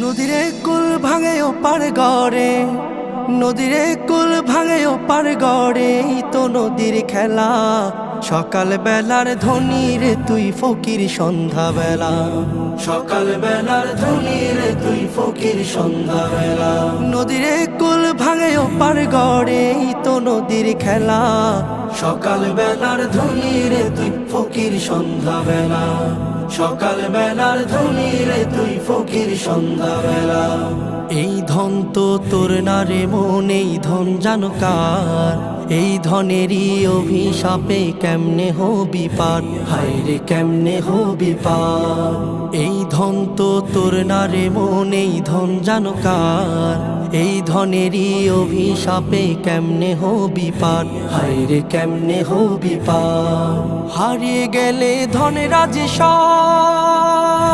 নদীরে কুল ভাঙে ও পার গড়ে, নদীরে কুল ভাঙে ও পার গড়ে, এই তো নদীর খেলা। সকাল বেলার ধনী রে তুই ফকির সন্ধ্যা বেলা, সকাল বেলার ধনী রে তুই ফকির সন্ধ্যা বেলা। নদীরে কুল ভাঙে ও পার গড়ে, এই তো নদীর খেলা। সকাল বেলার ধনী রে তুই ফকির সন্ধ্যা বেলা, সকাল বেলার ধনী রে তুই ফকির সন্ধ্যা বেলা। এই ধন তো তোর না রে মন, এই ধন জানো কার? এই ধনেরই অভিশাপে কেমনে হবি পার, হায় রে কেমনে হবি পার। এই ধন তো তোর না রে মন, এই ধন জানো কার? এই ধনেরই অভিশাপে কেমনে হবি পার, হায় রে কেমনে হবি পার। হারিয়ে গেলে ধনের রাজে সব,